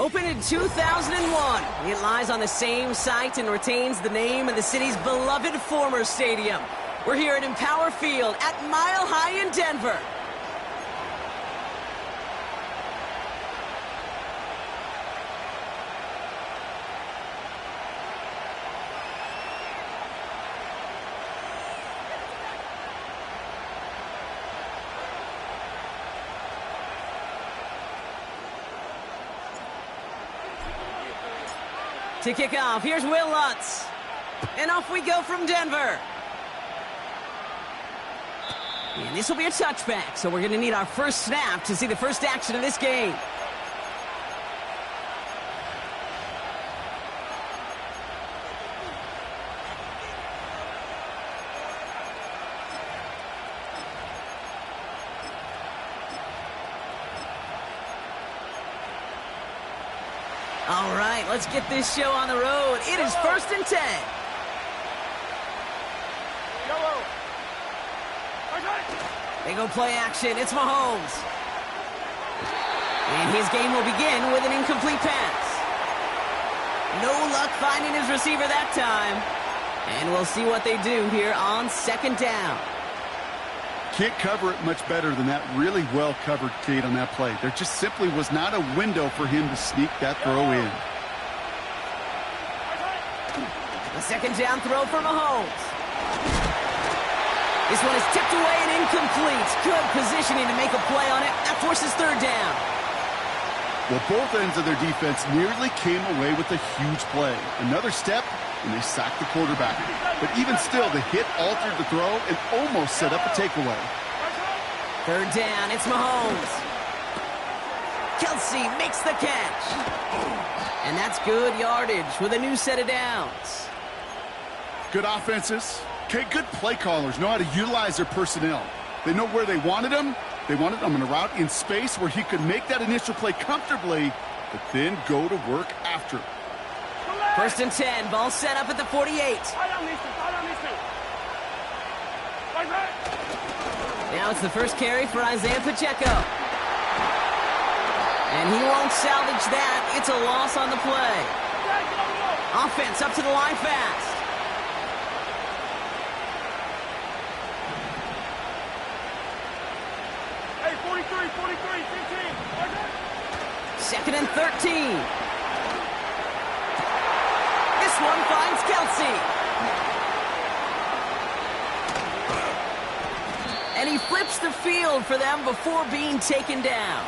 Opened in 2001, it lies on the same site and retains the name of the city's beloved former stadium. We're here at Empower Field at Mile High in Denver. To kick off, here's Will Lutz. And off we go from Denver. And this will be a touchback, so we're going to need our first snap to see the first action of this game. All right, let's get this show on the road. It is 1st and 10. They go play action. It's Mahomes. And his game will begin with an incomplete pass. No luck finding his receiver that time. And we'll see what they do here on 2nd down. Can't cover it much better than that really well-covered Cade on that play. There just simply was not a window for him to sneak that throw in. The 2nd down throw for Mahomes. This one is tipped away and incomplete. Good positioning to make a play on it. That forces 3rd down. Well, both ends of their defense nearly came away with a huge play. Another step, and they sacked the quarterback. But even still, the hit altered the throw and almost set up a takeaway. 3rd down, it's Mahomes. Kelsey makes the catch. And that's good yardage with a new set of downs. Good offenses. Okay, good play callers know how to utilize their personnel. They know where they wanted him. They wanted him in a route in space where he could make that initial play comfortably, but then go to work after. 1st and 10, ball set up at the 48. Now it's the first carry for Isaiah Pacheco. And he won't salvage that. It's a loss on the play. Offense up to the line fast. Hey, 43, 15. 2nd and 13. This one finds Kelsey. And he flips the field for them before being taken down.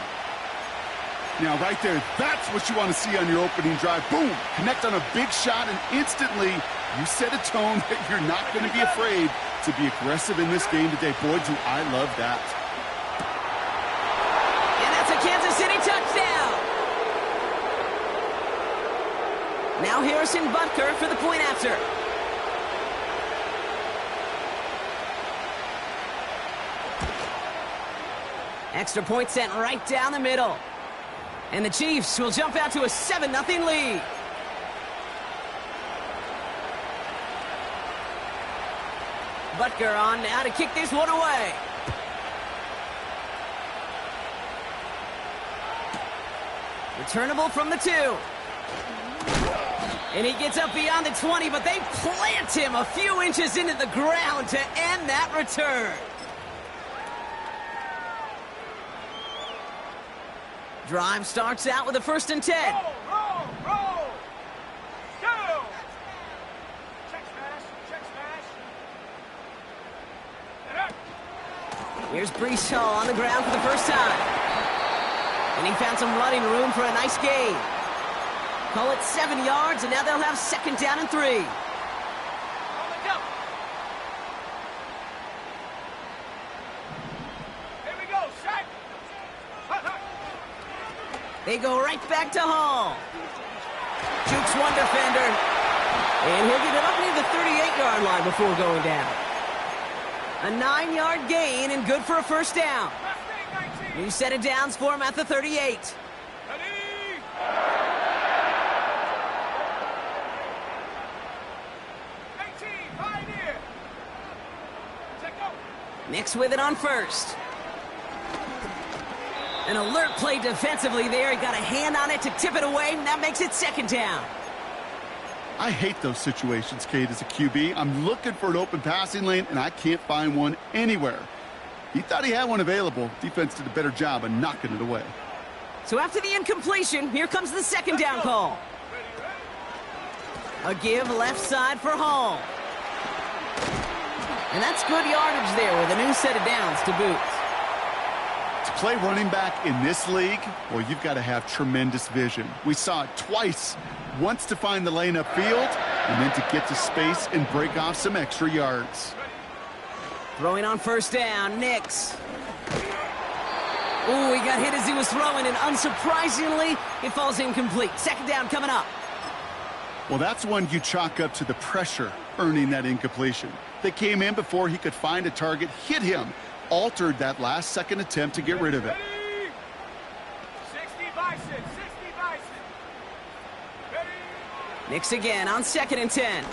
Now, right there, that's what you want to see on your opening drive. Boom! Connect on a big shot, and instantly you set a tone that you're not going to be afraid to be aggressive in this game today. Boy, do I love that. And that's a Kansas City touchdown. Now Harrison Butker for the point after. Extra point sent right down the middle. And the Chiefs will jump out to a 7-0 lead. Butker on now to kick this one away. Returnable from the 2. And he gets up beyond the 20, but they plant him a few inches into the ground to end that return. Drive starts out with a 1st and 10. Roll. Go. Check smash. Here's Breece Hall on the ground for the first time. And he found some running room for a nice gain. Call it 7 yards, and now they'll have 2nd down and 3. They go right back to Hall. Jukes one defender. And he'll get it up near the 38-yard line before going down. A 9-yard gain and good for a 1st down. New set of downs for him at the 38. Nix with it on 1st. An alert play defensively there. He got a hand on it to tip it away, and that makes it second down. I hate those situations, Kate, as a QB. I'm looking for an open passing lane, and I can't find one anywhere. He thought he had one available. Defense did a better job of knocking it away. So after the incompletion, here comes the second down call. A give left side for Hall. And that's good yardage there with a new set of downs to boot. To play running back in this league, well, you've got to have tremendous vision. We saw it twice. Once to find the lane upfield, and then to get to space and break off some extra yards. Throwing on first down, Nix. Ooh, he got hit as he was throwing, and unsurprisingly, it falls incomplete. Second down coming up. Well, that's one you chalk up to the pressure earning that incompletion. They came in before he could find a target, hit him, altered that last-second attempt to get rid of it. 60 Bison, 60 Bison. Ready? Nix again on 2nd and 10.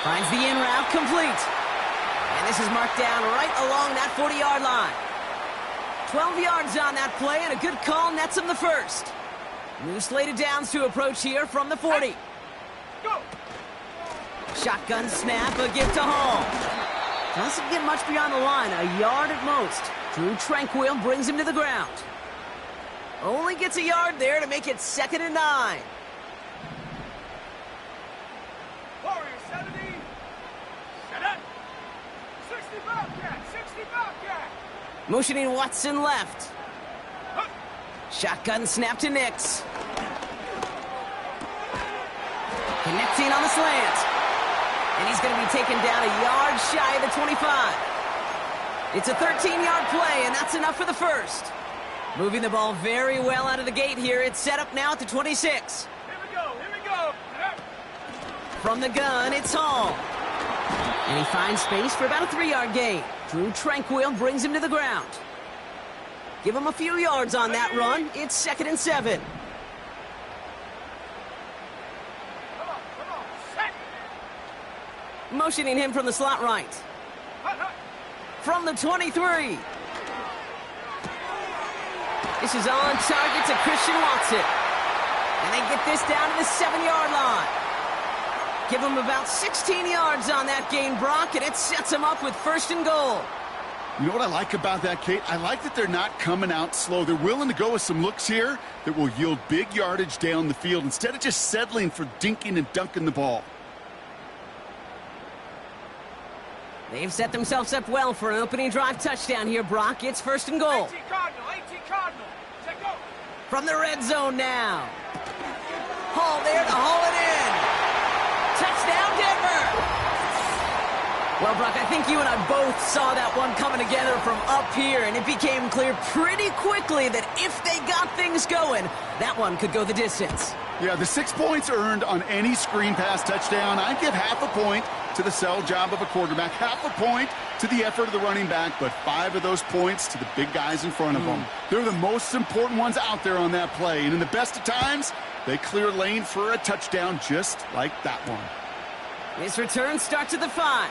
Finds the in route complete. And this is marked down right along that 40-yard line. 12 yards on that play, and a good call nets him the first. New slated downs to approach here from the 40. Go! Shotgun snap, a give to Hall. Doesn't get much beyond the line, a yard at most. Drew Tranquil brings him to the ground. Only gets a yard there to make it 2nd and 9. Warrior 70. Set up. 60 Bobcat, 60 Bobcat. Motioning Watson left. Shotgun snap to Nix. Connecting on the slant. And he's going to be taken down a yard shy of the 25. It's a 13-yard play, and that's enough for the first. Moving the ball very well out of the gate here. It's set up now at the 26. Here we go, here we go. From the gun, it's Hall. And he finds space for about a 3-yard gain. Drew Tranquil brings him to the ground. Give him a few yards on that run. It's 2nd and 7. Come on, set. Motioning him from the slot right. From the 23. This is on target to Christian Watson. And they get this down to the 7-yard line. Give him about 16 yards on that gain, Brock, and it sets him up with 1st and goal. You know what I like about that, Kate? I like that they're not coming out slow. They're willing to go with some looks here that will yield big yardage down the field instead of just settling for dinking and dunking the ball. They've set themselves up well for an opening drive touchdown here, Brock. It's 1st and goal. 18 Cardinal, 18 Cardinal. Set go. From the red zone now. Hall there to haul it in. Touchdown, Denver. Well, Brock, I think you and I both saw that one coming together from up here, and it became clear pretty quickly that if they got things going, that one could go the distance. Yeah, the 6 points earned on any screen pass touchdown. I'd give half a point to the sell job of a quarterback, half a point to the effort of the running back, but 5 of those points to the big guys in front of them. They're the most important ones out there on that play, and in the best of times, they clear lane for a touchdown just like that one. His return starts at the 5.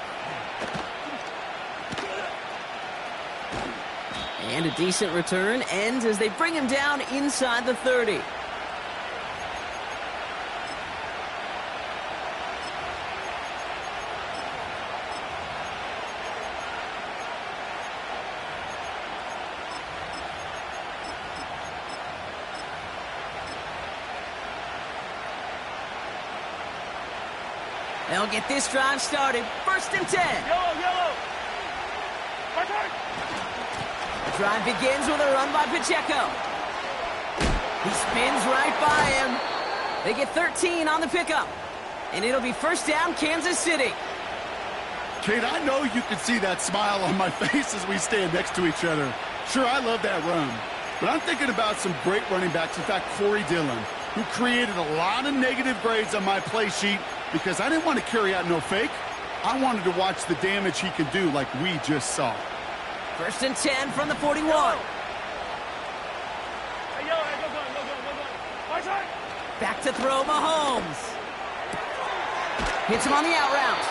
And a decent return ends as they bring him down inside the 30. They'll get this drive started. 1st and 10. Yellow, yellow. Right. The drive begins with a run by Pacheco. He spins right by him. They get 13 on the pickup. And it'll be 1st down, Kansas City. Kate, I know you can see that smile on my face as we stand next to each other. Sure, I love that run. But I'm thinking about some great running backs. In fact, Corey Dillon, who created a lot of negative grades on my play sheet because I didn't want to carry out no fake. I wanted to watch the damage he could do like we just saw. 1st and 10 from the 41. Hey, yellow, go. Right. Back to throw Mahomes. Hits him on the out route.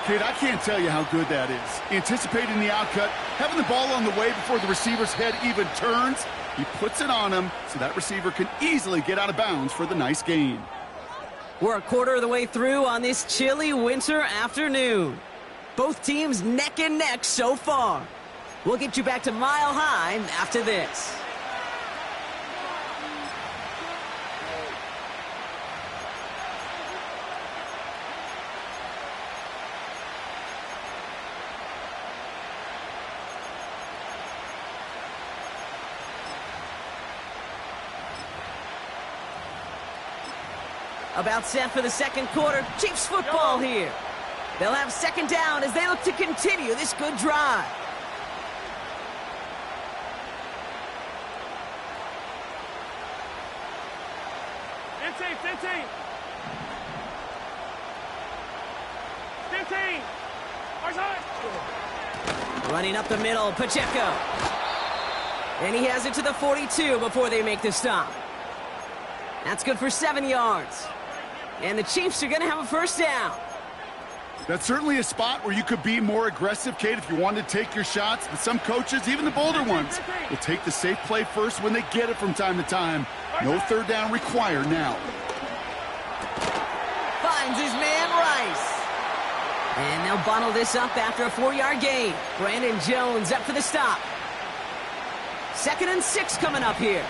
Kate, I can't tell you how good that is. Anticipating the outcut, having the ball on the way before the receiver's head even turns. He puts it on him so that receiver can easily get out of bounds for the nice gain. We're a quarter of the way through on this chilly winter afternoon. Both teams neck and neck so far. We'll get you back to Mile High after this. About set for the second quarter. Chiefs football here. They'll have second down as they look to continue this good drive. Running up the middle, Pacheco. And he has it to the 42 before they make the stop. That's good for 7 yards. And the Chiefs are going to have a first down. That's certainly a spot where you could be more aggressive, Kate, if you wanted to take your shots. But some coaches, even the bolder ones, will take the safe play first when they get it from time to time. No third down required now. Finds his man Rice. And they'll bundle this up after a 4-yard gain. Brandon Jones up for the stop. 2nd and 6 coming up here.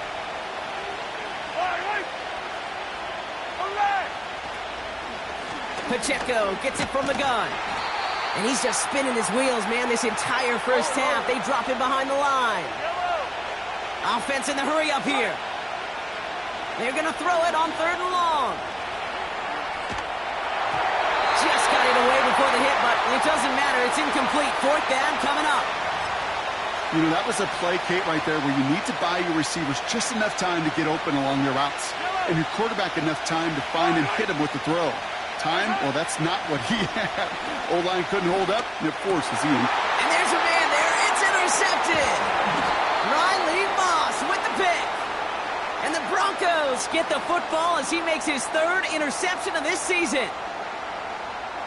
Pacheco gets it from the gun. And he's just spinning his wheels, man, this entire first half. They drop him behind the line. Offense in the hurry up here. They're going to throw it on 3rd and long. Just got it away before the hit, but it doesn't matter. It's incomplete. 4th down coming up. You know, that was a play, Kate, right there where you need to buy your receivers just enough time to get open along their routes. And your quarterback enough time to find and hit him with the throw. Time? Well, that's not what he had. O-line couldn't hold up, and it forces him. And there's a man there. It's intercepted. Riley Moss with the pick. And the Broncos get the football as he makes his 3rd interception of this season.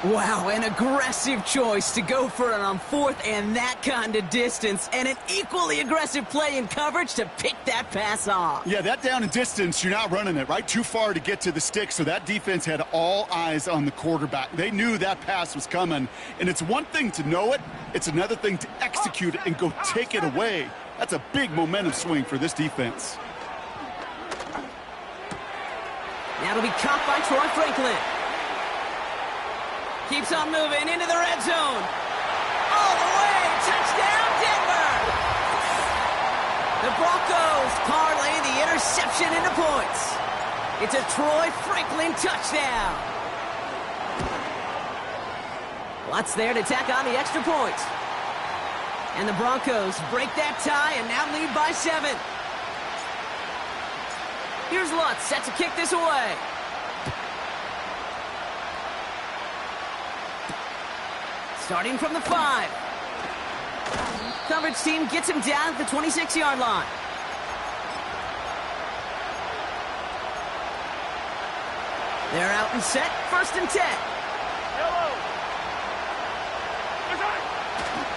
Wow, an aggressive choice to go for it on 4th and that kind of distance. And an equally aggressive play in coverage to pick that pass off. Yeah, that down and distance, you're not running it, right? Too far to get to the stick, so that defense had all eyes on the quarterback. They knew that pass was coming. And it's one thing to know it. It's another thing to execute it and go take it away. That's a big momentum swing for this defense. That'll be caught by Troy Franklin. Keeps on moving into the red zone. All the way. Touchdown, Denver. The Broncos parlay the interception into points. It's a Troy Franklin touchdown. Lutz there to tack on the extra point. And the Broncos break that tie and now lead by 7. Here's Lutz set to kick this away. Starting from the 5. Coverage team gets him down at the 26-yard line. They're out and set. 1st and 10.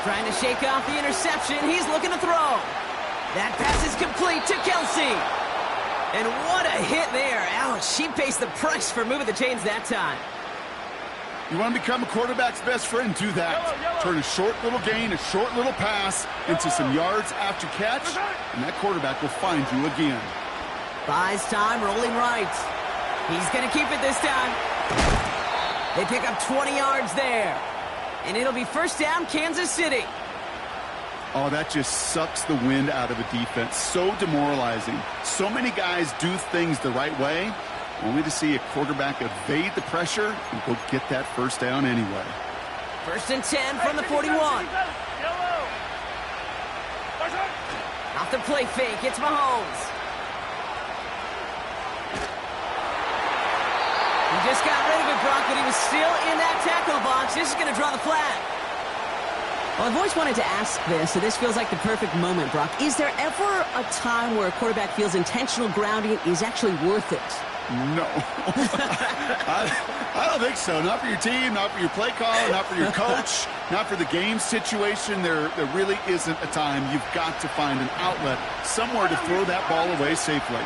Trying to shake off the interception. He's looking to throw. That pass is complete to Kelsey. And what a hit there. Ouch, she pays the price for moving the chains that time. You want to become a quarterback's best friend? Do that. Turn a short little gain, a short little pass into some yards after catch, and that quarterback will find you again. Buys time, rolling right. He's going to keep it this time. They pick up 20 yards there. And it'll be 1st down, Kansas City. Oh, that just sucks the wind out of a defense. So demoralizing. So many guys do things the right way, only to see a quarterback evade the pressure and go get that 1st down anyway. 1st and 10 from the 41. Off the play fake, it's Mahomes. He just got rid of it, Brock, but he was still in that tackle box. This is going to draw the flag. Well, I've always wanted to ask this, so this feels like the perfect moment, Brock. Is there ever a time where a quarterback feels intentional grounding is actually worth it? No. I don't think so. Not for your team, not for your play caller, not for your coach, not for the game situation. There really isn't a time. You've got to find an outlet, somewhere to throw that ball away safely.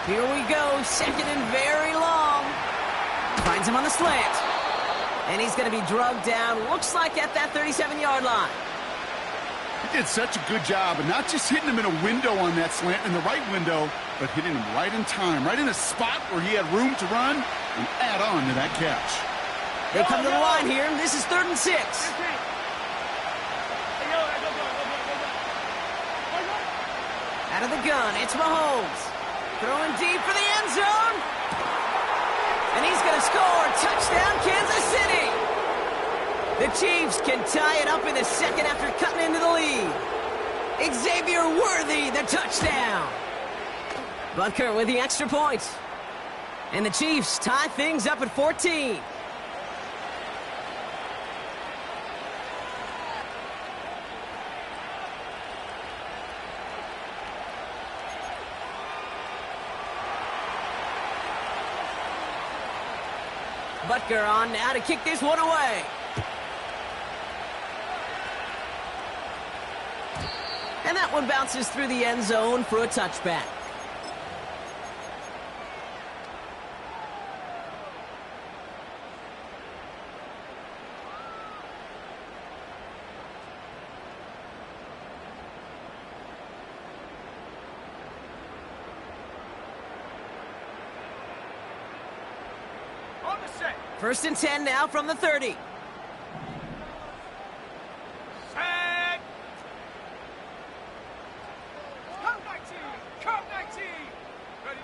Here we go, second and very long. Finds him on the slant. And he's going to be drugged down, looks like at that 37-yard line. He did such a good job, and not just hitting him in a window on that slant, in the right window, but hitting him right in time, right in a spot where he had room to run and add on to that catch. They come to the line here, and this is 3rd and 6. Out of the gun, it's Mahomes. Throwing deep for the end zone. And he's going to score. Touchdown, Kansas City. The Chiefs can tie it up in the second after cutting into the lead. Xavier Worthy, the touchdown. Butker with the extra point. And the Chiefs tie things up at 14. Butker on now to kick this one away. And that one bounces through the end zone for a touchback. On the set. 1st and 10 now from the 30. Set. Come 19. Come 19. Ready.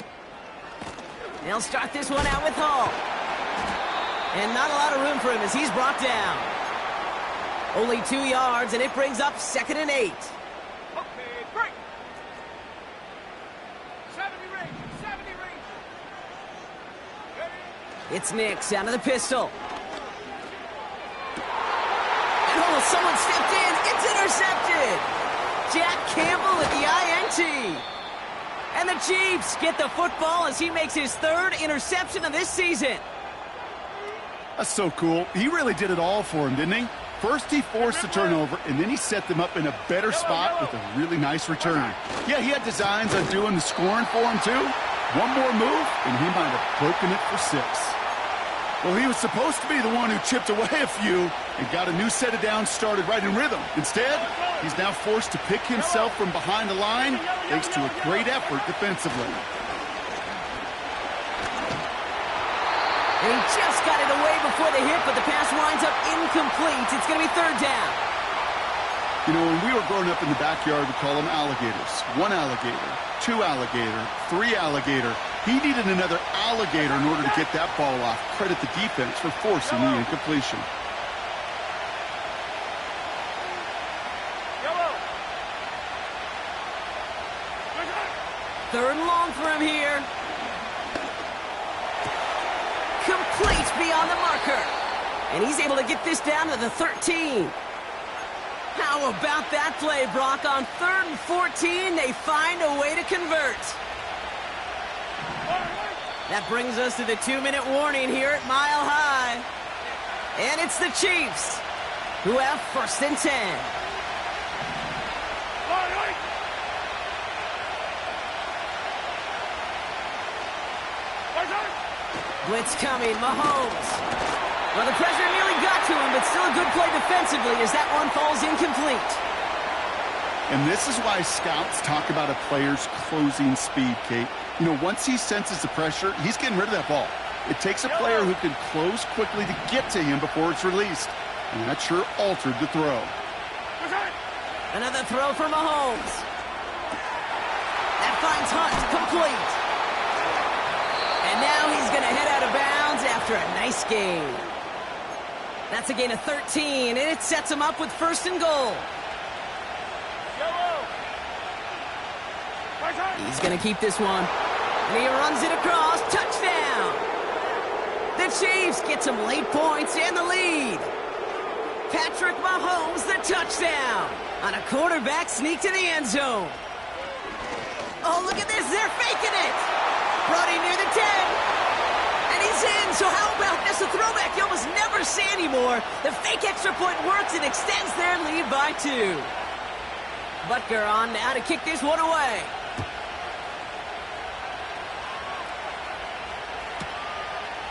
They'll start this one out with Hall. And not a lot of room for him as he's brought down. Only 2 yards, and it brings up 2nd and 8. Okay, break. 70 range. 70 range. Ready. It's Nix out of the pistol. And oh, someone stepped in. It's intercepted. Jack Campbell at the INT. And the Chiefs get the football as he makes his 3rd interception of this season. That's so cool. He really did it all for him, didn't he? First he forced the turnover, and then he set them up in a better spot with a really nice return. Yeah, he had designs on doing the scoring for him, too. One more move, and he might have broken it for 6. Well, he was supposed to be the one who chipped away a few and got a new set of downs started right in rhythm. Instead, he's now forced to pick himself from behind the line thanks to a great effort defensively. And he just got it away before the hit, but the pass winds up incomplete. It's going to be 3rd down. You know, when we were growing up in the backyard, we call them alligators. 1 alligator, 2 alligator, 3 alligator. He needed another alligator in order to get that ball off. Credit the defense for forcing the incompletion. Yellow. 3rd and long for him here. Complete beyond the marker. And he's able to get this down to the 13. How about that play, Brock? On 3rd and 14, they find a way to convert. That brings us to the 2-minute warning here at Mile High. And it's the Chiefs who have 1st and 10. Blitz coming, Mahomes. Well, the pressure nearly got to him, but still a good play defensively as that one falls incomplete. And this is why scouts talk about a player's closing speed, Kate. You know, once he senses the pressure, he's getting rid of that ball. It takes a player who can close quickly to get to him before it's released. And that sure altered the throw. Another throw for Mahomes. That finds Hunt complete. And now he's going to head out of bounds after a nice gain. That's a gain of 13, and it sets him up with 1st and goal. He's going to keep this one. And he runs it across. Touchdown! The Chiefs get some late points and the lead. Patrick Mahomes, the touchdown. On a quarterback sneak to the end zone. Oh, look at this. They're faking it. Brody near the 10. And he's in. So how about this? A throwback you almost never see anymore. The fake extra point works and extends their lead by 2. Butker on now to kick this one away.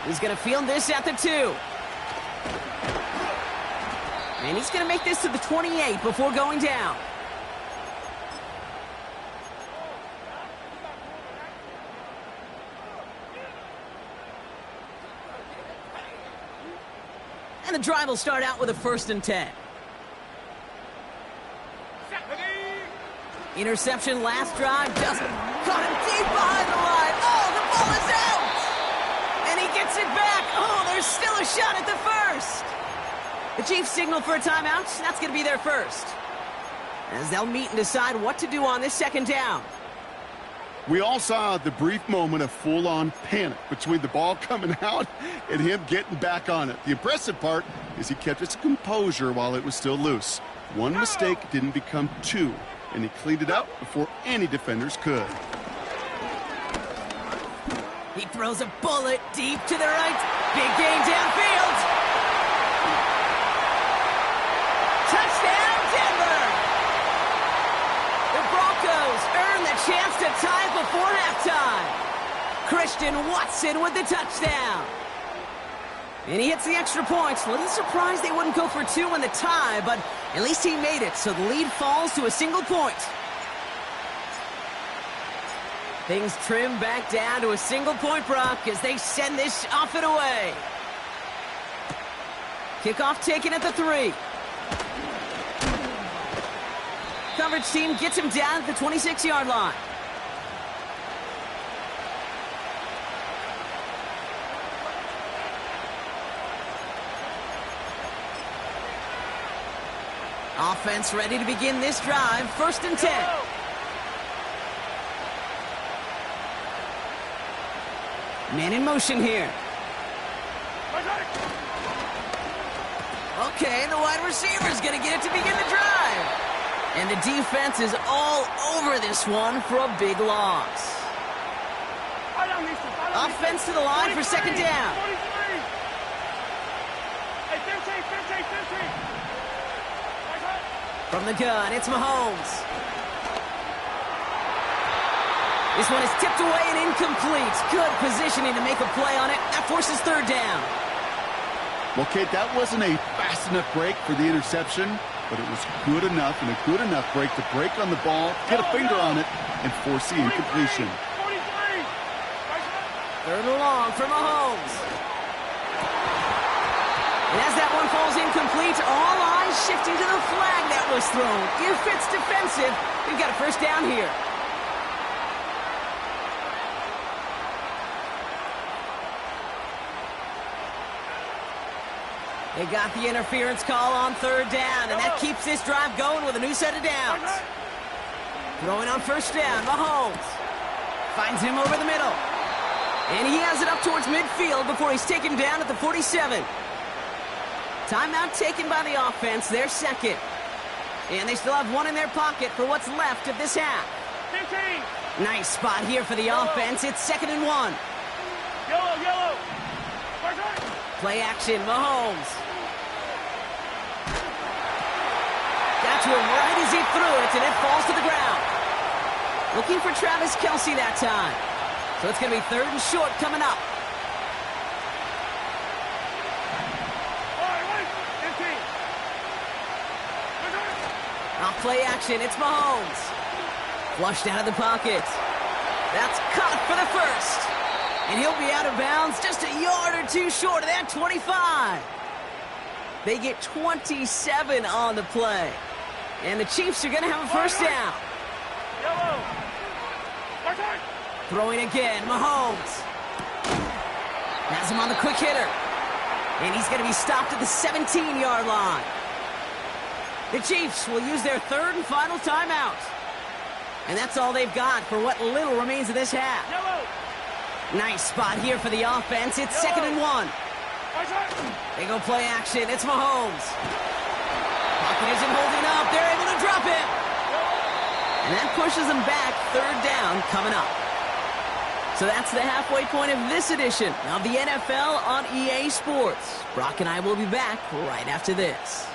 He's going to field this at the 2. And he's going to make this to the 28 before going down. And the drive will start out with a 1st and 10. Interception last drive. Just caught him deep behind the line. Oh, the ball is out! And he gets it back. Oh, there's still a shot at the 1st. The Chiefs signal for a timeout. That's going to be their 1st. As they'll meet and decide what to do on this 2nd down. We all saw the brief moment of full-on panic between the ball coming out and him getting back on it. The impressive part is he kept his composure while it was still loose. One mistake didn't become 2, and he cleaned it up before any defenders could. He throws a bullet deep to the right. Big gain downfield. Touchdown, Denver! The Broncos earn the chance to tie it before halftime. Christian Watson with the touchdown. And he hits the extra points. A little surprised they wouldn't go for 2 in the tie, but at least he made it, so the lead falls to a single point. Things trim back down to a single point, Brock, as they send this off and away. Kickoff taken at the 3. Coverage team gets him down at the 26-yard line. Offense ready to begin this drive. 1st and 10. Man in motion here. Okay, the wide receiver's going to get it to begin the drive. And the defense is all over this one for a big loss. Offense to the line for 2nd down. From the gun, it's Mahomes. This one is tipped away and incomplete. Good positioning to make a play on it. That forces 3rd down. Well, Kate, that wasn't a fast enough break for the interception, but it was good enough and a good enough break to break on the ball, get a finger on it, and force the incompletion. 3rd and long for Mahomes. And as that one falls incomplete, all eyes shifting to the flag that was thrown. If it's defensive, we've got a 1st down here. They got the interference call on 3rd down, and that keeps this drive going with a new set of downs. Throwing on 1st down, Mahomes finds him over the middle. And he has it up towards midfield before he's taken down at the 47. Timeout taken by the offense, their 2nd. And they still have 1 in their pocket for what's left of this half. 15. Nice spot here for the offense. It's 2nd and 1. Yellow. Play action, Mahomes. Got to him right as he threw it, and it falls to the ground. Looking for Travis Kelce that time. So it's going to be 3rd and short coming up. Off play action, it's Mahomes. Flushed out of the pocket. That's caught for the 1st. And he'll be out of bounds just a yard or 2 short of that 25. They get 27 on the play. And the Chiefs are going to have a 1st down. Throwing again, Mahomes. Has him on the quick hitter. And he's going to be stopped at the 17-yard line. The Chiefs will use their 3rd and final timeout. And that's all they've got for what little remains of this half. Nice spot here for the offense. It's 2nd and 1. They go play action. It's Mahomes. Pocket isn't holding up. They're able to drop it. And that pushes them back. Third down coming up. So that's the halfway point of this edition of the NFL on EA Sports. Brock and I will be back right after this.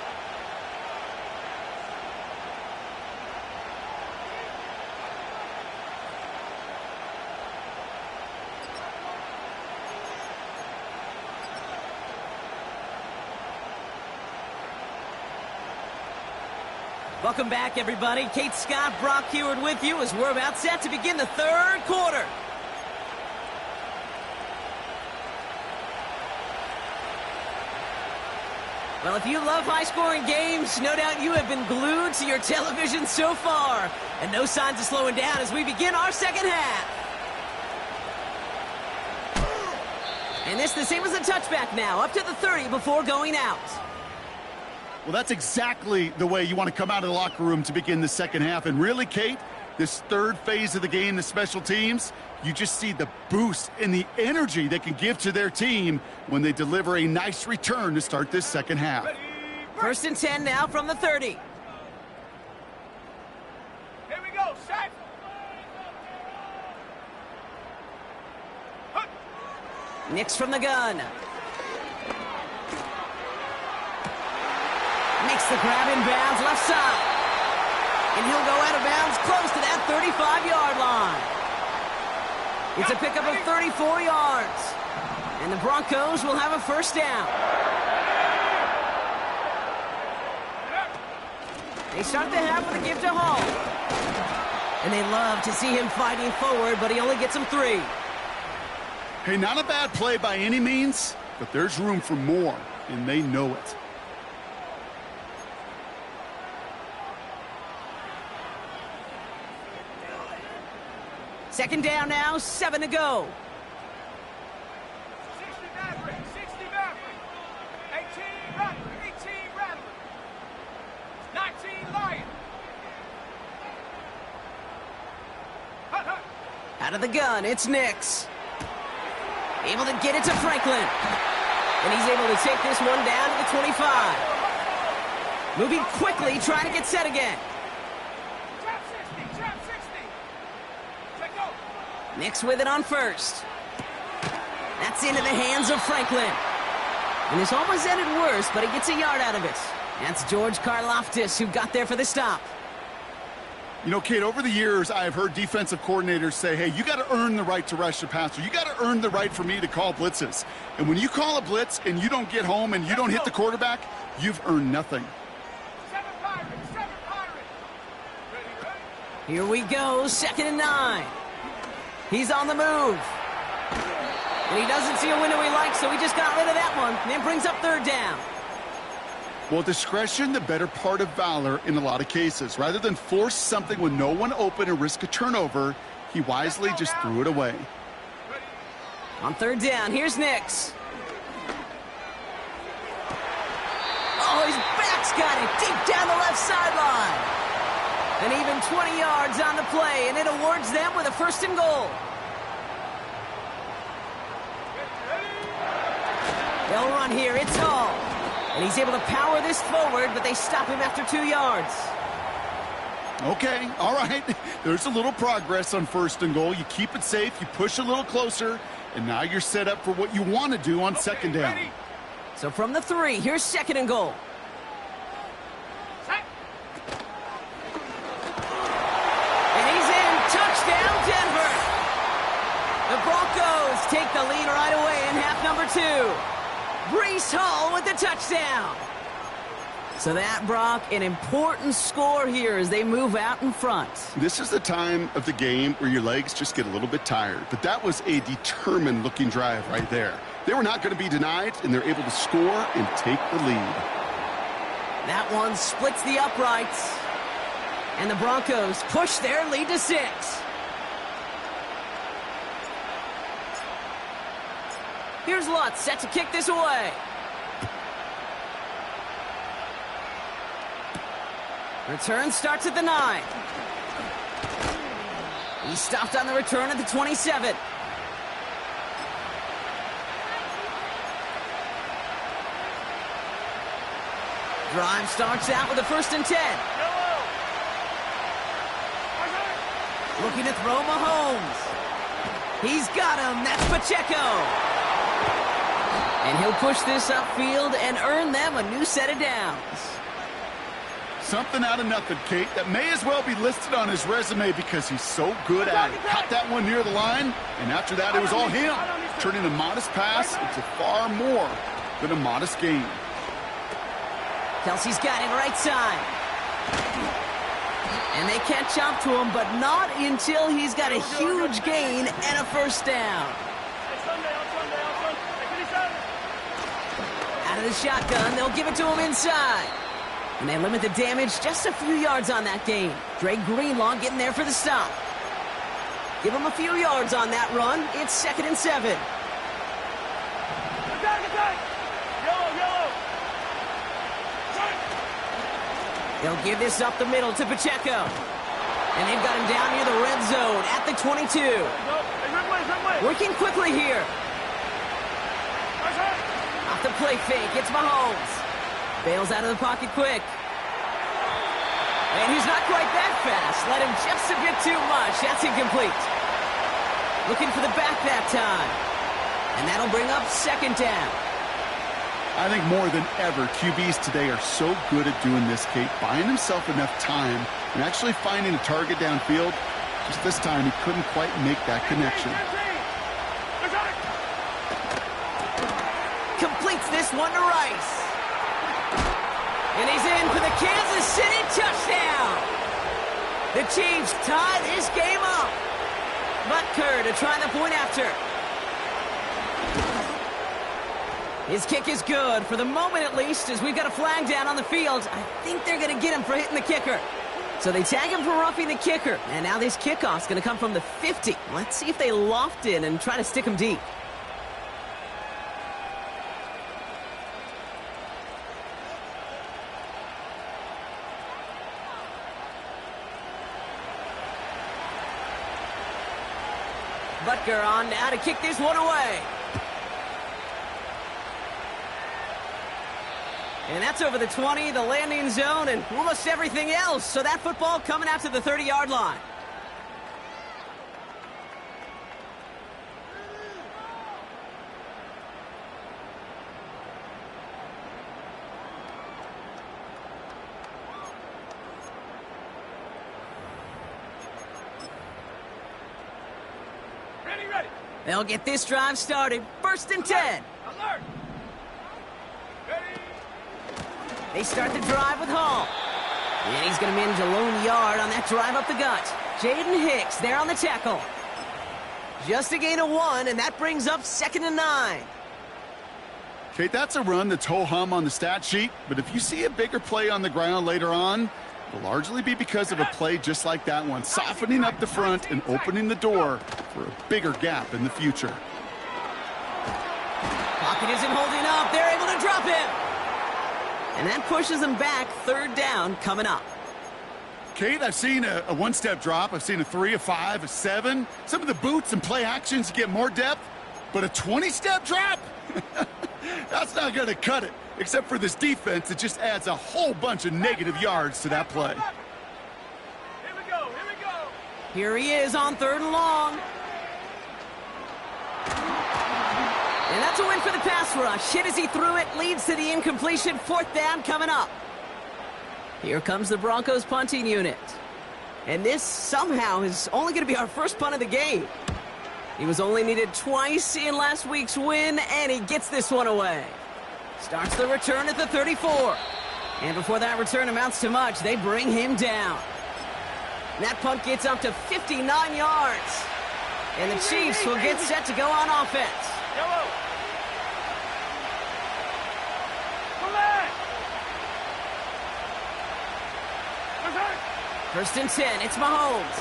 Welcome back, everybody. Kate Scott, Brock Heward with you as we're about set to begin the third quarter. Well, if you love high-scoring games, no doubt you have been glued to your television so far. And no signs of slowing down as we begin our second half. And this the same as a touchback now, up to the 30 before going out. Well, that's exactly the way you want to come out of the locker room to begin the second half. And really, Kate, this third phase of the game, the special teams, you just see the boost and the energy they can give to their team when they deliver a nice return to start this second half. First and 10 now from the 30. Here we go, set. Nix from the gun. Makes the grab in bounds left side. And he'll go out of bounds close to that 35-yard line. It's a pickup of 34 yards. And the Broncos will have a first down. They start the half with a give to Hall. And they love to see him fighting forward, but he only gets them 3. Hey, not a bad play by any means, but there's room for more, and they know it. Second down now, 7 to go. 60 Maverick, 60 Maverick. 18 Rattler, 18 Rattler. 19 Lion. Hut, hut. Out of the gun, it's Nix. Able to get it to Franklin. And he's able to take this one down to the 25. Moving quickly, trying to get set again. Trap 60, trap 60. Let go. Nix with it on first. That's into the hands of Franklin. And this almost ended worse, but he gets a yard out of it. That's George Karlaftis who got there for the stop. You know, Kate, over the years, I've heard defensive coordinators say, hey, you got to earn the right to rush the passer. You got to earn the right for me to call blitzes. And when you call a blitz and you don't get home and you don't hit the quarterback, you've earned nothing. 7 Pirates, 7 Pirates. Ready, ready. Here we go, 2nd and 9. He's on the move. And he doesn't see a window he likes, so he just got rid of that one. And it brings up 3rd down. Well, discretion, the better part of valor in a lot of cases. Rather than force something with no one open and risk a turnover, he wisely just threw it away. On 3rd down, here's Nix. Oh, his back's got it deep down the left sideline. And even 20 yards on the play, and it awards them with a 1st and goal. They'll run here, it's Hall. And he's able to power this forward, but they stop him after 2 yards. Okay, all right. There's a little progress on 1st and goal. You keep it safe, you push a little closer, and now you're set up for what you want to do on 2nd down. Ready. So from the 3, here's 2nd and goal. Set. And he's in. Touchdown, Denver. The Broncos take the lead right away in half number 2. Breece Hall with the touchdown. So that, Brock, an important score here as they move out in front. This is the time of the game where your legs just get a little bit tired. But that was a determined-looking drive right there. They were not going to be denied, and they're able to score and take the lead. That one splits the uprights. And the Broncos push their lead to 6. Here's Lutz set to kick this away. Return starts at the 9. He stopped on the return at the 27. Drive starts out with a 1st and 10. Looking to throw Mahomes. He's got him. That's Pacheco. And he'll push this upfield and earn them a new set of downs. Something out of nothing, Kate. That may as well be listed on his resume because he's so good at it. Caught that one near the line, and after that, it was all him. Turning a modest pass into far more than a modest gain. Kelsey's got him right side. And they catch up to him, but not until he's got a huge gain and a first down. Out of the shotgun, they'll give it to him inside. And they limit the damage just a few yards on that gain. Dre Greenlaw getting there for the stop. Give him a few yards on that run. It's 2nd and 7. They'll give this up the middle to Pacheco. And they've got him down near the red zone at the 22. Working quickly here. Off the play fake, it's Mahomes. Bails out of the pocket quick. And he's not quite that fast. Let him just a bit too much. That's incomplete. Looking for the back that time. And that'll bring up 2nd down. I think more than ever, QBs today are so good at doing this, Kate, buying himself enough time and actually finding a target downfield. Just this time, he couldn't quite make that connection. Completes this one to Rice. And he's in for the Kansas City touchdown. The Chiefs tie this game up. Butker to try the point after. His kick is good, for the moment at least, as we've got a flag down on the field. I think they're going to get him for hitting the kicker. So they tag him for roughing the kicker. And now this kickoff's going to come from the 50. Let's see if they loft in and try to stick him deep. Butker on now to kick this one away. And that's over the 20, the landing zone, and almost everything else. So that football coming out to the 30-yard line. Ready. They'll get this drive started. 1st and 10. Alert. Ready. They start the drive with Hall. And he's going to manage a lone yard on that drive up the gut. Jaden Hicks there on the tackle. Just a gain of 1, and that brings up 2nd and 9. Kate, that's a run that's ho-hum on the stat sheet, but if you see a bigger play on the ground later on, it'll largely be because of a play just like that one, softening up the front and opening the door for a bigger gap in the future. Pocket isn't holding up. They're able to drop him. And that pushes them back. 3rd down coming up. Kate, I've seen a one-step drop. I've seen a 3, a 5, a 7. Some of the boots and play actions get more depth, but a 20-step drop? That's not going to cut it. Except for this defense, it just adds a whole bunch of negative yards to that play. Here we go. Here he is on 3rd and long. And that's a win for the pass rush. Hit as he threw it, leads to the incompletion. 4th down coming up. Here comes the Broncos punting unit. And this somehow is only going to be our first punt of the game. He was only needed twice in last week's win, and he gets this one away. Starts the return at the 34. And before that return amounts to much, they bring him down. And that punt gets up to 59 yards. And the Chiefs will get set to go on offense. Yellow. Come back. 1st and 10, it's Mahomes.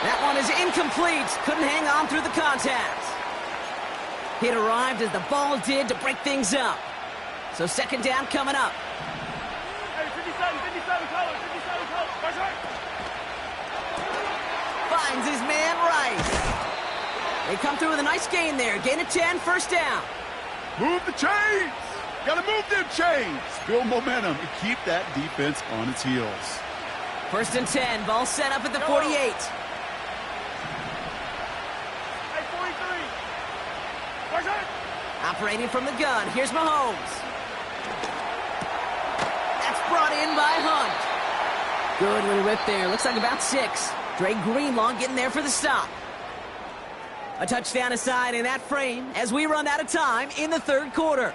That one is incomplete. Couldn't hang on through the contact. Hit arrived as the ball did to break things up. So 2nd down coming up. Hey, 57 colors. That's right. Finds his man Rice. They come through with a nice gain there. Gain of 10, 1st down. Move the chains! Gotta move them chains! Build momentum and keep that defense on its heels. First and 10, ball set up at the 48. Hey, 43. Where's it? Operating from the gun, here's Mahomes. That's brought in by Hunt. Good little rip there, looks like about 6. Dre Greenlaw getting there for the stop. A touchdown aside in that frame as we run out of time in the third quarter.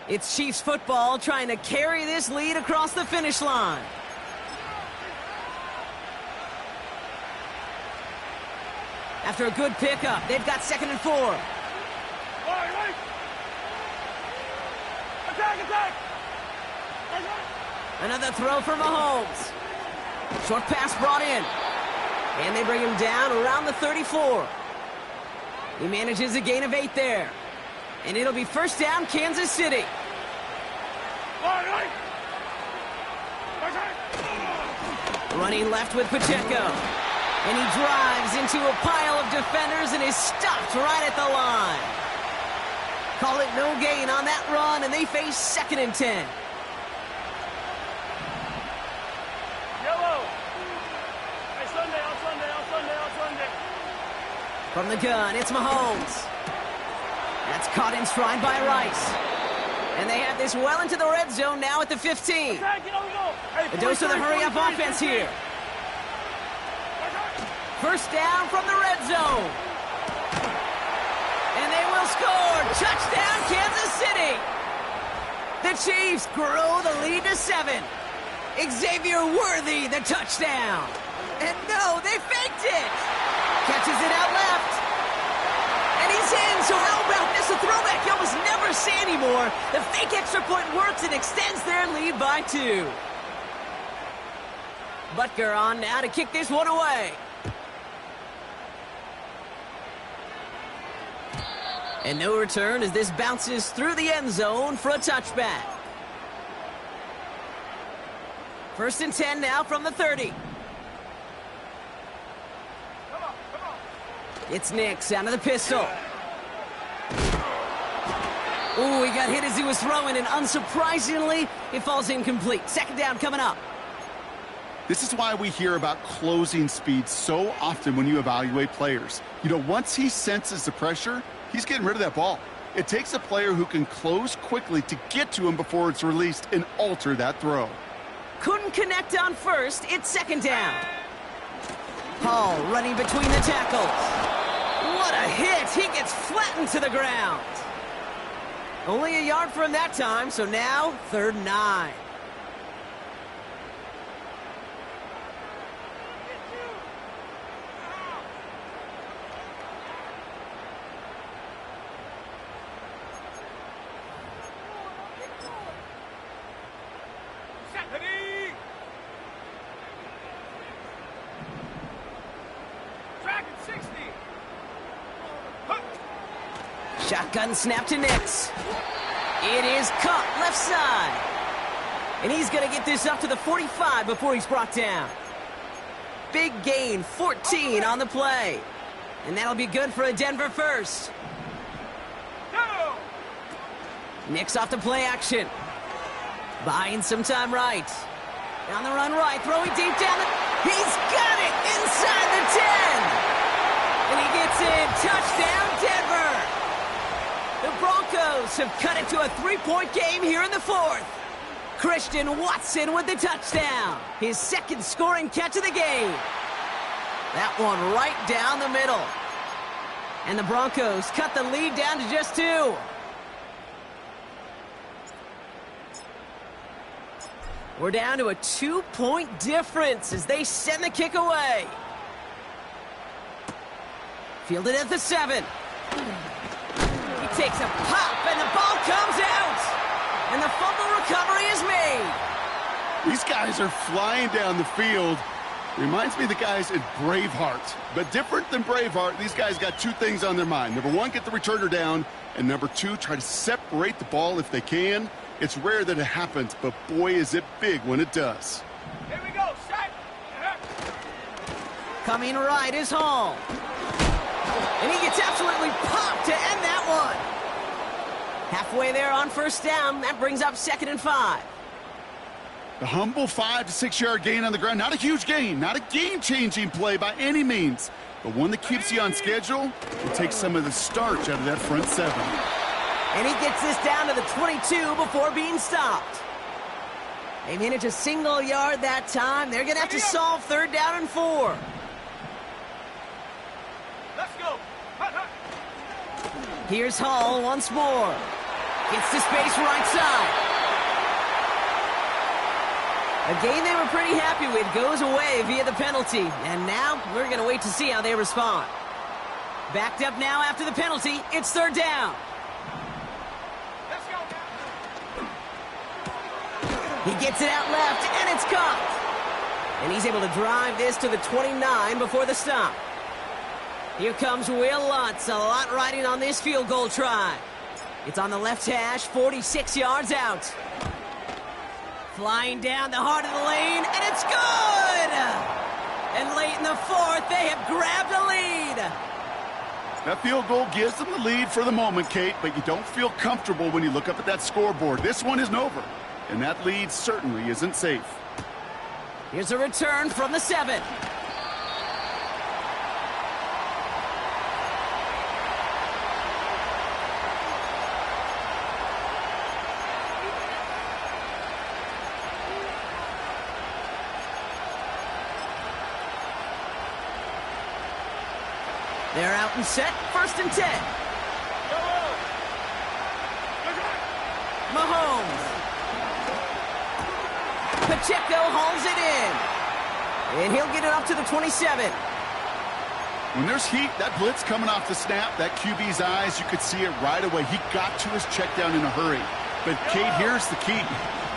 It's Chiefs football trying to carry this lead across the finish line. After a good pickup, they've got 2nd and 4. Right. Attack! Another throw for Mahomes. Short pass brought in. And they bring him down around the 34. He manages a gain of 8 there. And it'll be first down, Kansas City. Right. Running left with Pacheco. And he drives into a pile of defenders and is stopped right at the line. Call it no gain on that run, and they face 2nd and 10. Yellow. Hey, Sunday. From the gun, it's Mahomes. That's caught in stride by Rice. And they have this well into the red zone now at the 15. A dose of the hurry-up offense here. First down from the red zone. And they will score. Touchdown, Kansas City. The Chiefs grow the lead to 7. Xavier Worthy, the touchdown. And no, they faked it. Catches it out left. And he's in, so how about this? A throwback you almost never see anymore. The fake extra point works and extends their lead by 2. Butker on now to kick this one away. And no return as this bounces through the end zone for a touchback. First and 10 now from the 30. It's Nix out of the pistol. Ooh, he got hit as he was throwing, and unsurprisingly, it falls incomplete. Second down coming up. This is why we hear about closing speed so often when you evaluate players. You know, once he senses the pressure, he's getting rid of that ball. It takes a player who can close quickly to get to him before it's released and alter that throw. Couldn't connect on first. It's second down. Hall running between the tackles. What a hit. He gets flattened to the ground. Only a yard for him that time, so now 3rd and 9. Shotgun snap to Nix. It is caught left side. And he's going to get this up to the 45 before he's brought down. Big gain, 14 on the play. And that'll be good for a Denver first. Nix off the play action. Buying some time right. On the run right, throwing deep down. He's got it inside the 10. And he gets in. Touchdown, Denver. The Broncos have cut it to a 3-point game here in the 4th. Christian Watson with the touchdown. His 2nd scoring catch of the game. That one right down the middle. And the Broncos cut the lead down to just 2. We're down to a 2-point difference as they send the kick away. Fielded at the 7. He takes a pop, and the ball comes out. And the fumble recovery is made. These guys are flying down the field. Reminds me of the guys at Braveheart. But different than Braveheart, these guys got 2 things on their mind. Number 1, get the returner down. And number 2, try to separate the ball if they can. It's rare that it happens, but boy, is it big when it does. Here we go, set. Coming right is Hall. And he gets absolutely popped to end that one. Halfway there on first down. That brings up 2nd and 5. The humble 5 to 6 yard gain on the ground. Not a huge gain, not a game-changing play by any means, but one that keeps you on schedule and takes some of the starch out of that front 7. And he gets this down to the 22 before being stopped. They manage a single yard that time. They're going to have to solve 3rd down and 4. Let's go. Hut, hut. Here's Hall once more. Gets to space right side. A game they were pretty happy with goes away via the penalty. And now we're going to wait to see how they respond. Backed up now after the penalty. It's 3rd down. Let's go. He gets it out left, and it's caught. And he's able to drive this to the 29 before the stop. Here comes Will Lutz. A lot riding on this field goal try. It's on the left hash, 46 yards out. Flying down the heart of the lane, and it's good! And late in the 4th, they have grabbed a lead. That field goal gives them the lead for the moment, Kate, but you don't feel comfortable when you look up at that scoreboard. This one isn't over, and that lead certainly isn't safe. Here's a return from the 7. They're out and set, 1st and 10. Mahomes. Pacheco hauls it in. And he'll get it up to the 27. When there's heat, that blitz coming off the snap, that QB's eyes, you could see it right away. He got to his check down in a hurry. But, Kate, here's the key.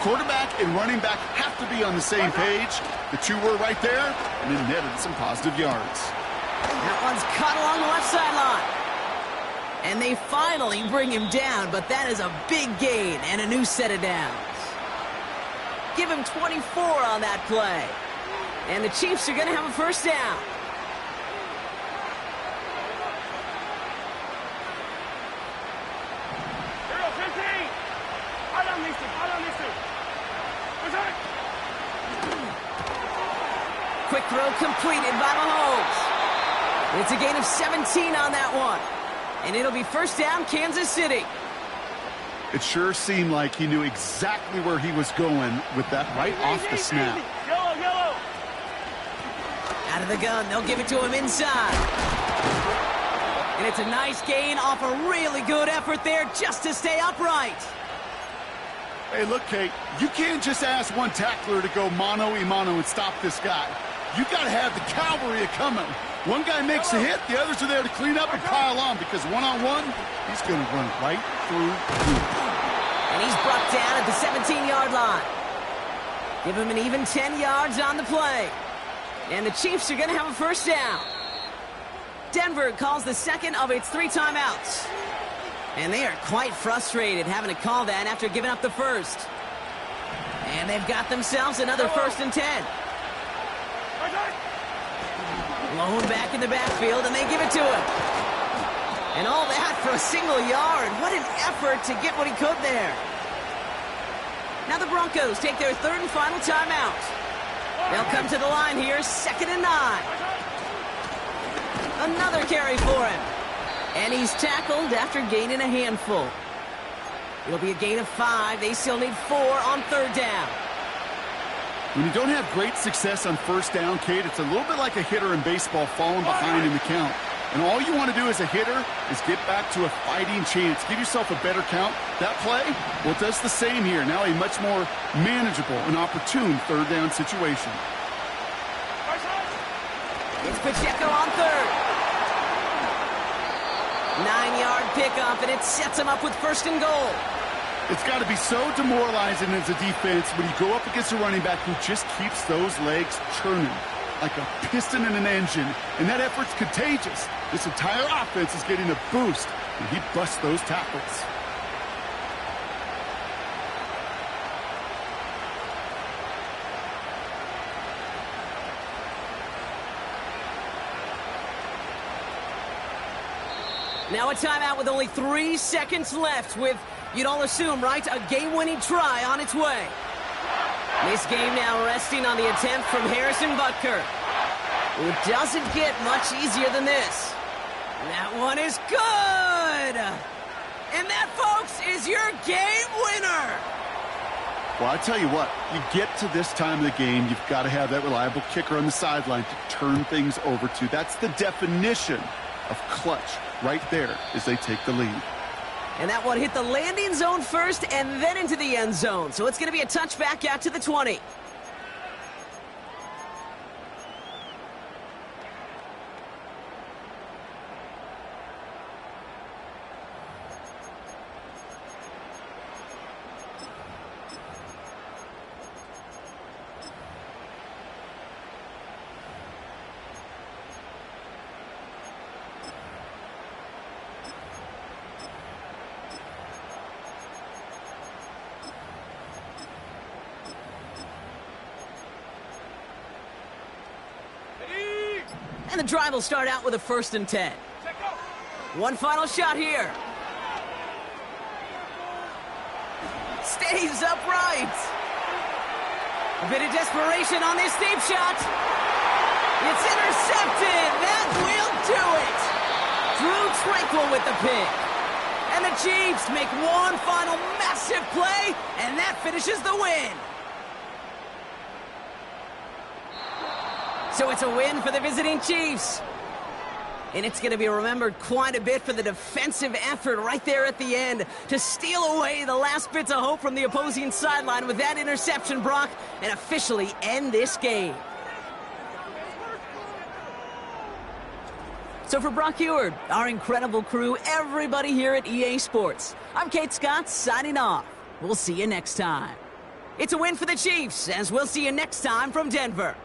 Quarterback and running back have to be on the same page. The two were right there, and it netted some positive yards. That one's cut along the left sideline. And they finally bring him down, but that is a big gain and a new set of downs. Give him 24 on that play. And the Chiefs are going to have a 1st down. Here goes 15. I don't need to. Quick throw completed by Mahomes. It's a gain of 17 on that one. And it'll be 1st down, Kansas City. It sure seemed like he knew exactly where he was going with that right off the snap. Yellow. Out of the gun, they'll give it to him inside. And it's a nice gain off a really good effort there just to stay upright. Hey, look, Kate, you can't just ask one tackler to go mano-a-mano and stop this guy. You got to have the cavalry coming. One guy makes a hit, the others are there to clean up and pile on, because one-on-one, he's going to run right through you. And he's brought down at the 17-yard line. Give him an even 10 yards on the play. And the Chiefs are going to have a 1st down. Denver calls the 2nd of its 3 timeouts. And they are quite frustrated having to call that after giving up the 1st. And they've got themselves another 1st and 10. Blown back in the backfield, and they give it to him. And all that for a single yard. What an effort to get what he could there. Now the Broncos take their 3rd and final timeout. They'll come to the line here, 2nd and 9. Another carry for him. And he's tackled after gaining a handful. It'll be a gain of 5. They still need 4 on 3rd down. When you don't have great success on 1st down, Kate, it's a little bit like a hitter in baseball falling behind in the count. And all you want to do as a hitter is get back to a fighting chance. Give yourself a better count. That play, well, it does the same here. Now a much more manageable and opportune 3rd down situation. It's Pacheco on 3rd. 9-yard pickup, and it sets him up with 1st and goal. It's got to be so demoralizing as a defense when you go up against a running back who just keeps those legs churning like a piston in an engine, and that effort's contagious. This entire offense is getting a boost, and he busts those tackles. Now a timeout with only 3 seconds left with, you'd all assume, right, a game-winning try on its way. This game now resting on the attempt from Harrison Butker. It doesn't get much easier than this. That one is good! And that, folks, is your game winner! Well, I tell you what, you get to this time of the game, you've got to have that reliable kicker on the sideline to turn things over to. That's the definition of clutch right there as they take the lead. And that one hit the landing zone first and then into the end zone. So it's going to be a touchback out to the 20. And the drive will start out with a 1st and 10. One final shot here. Stays upright. A bit of desperation on this deep shot. It's intercepted. That will do it. Drew Tranquil with the pick. And the Chiefs make one final massive play, and that finishes the win. So it's a win for the visiting Chiefs. And it's going to be remembered quite a bit for the defensive effort right there at the end to steal away the last bits of hope from the opposing sideline with that interception, Brock, and officially end this game. So for Brock Heward, our incredible crew, everybody here at EA Sports, I'm Kate Scott signing off. We'll see you next time. It's a win for the Chiefs, as we'll see you next time from Denver.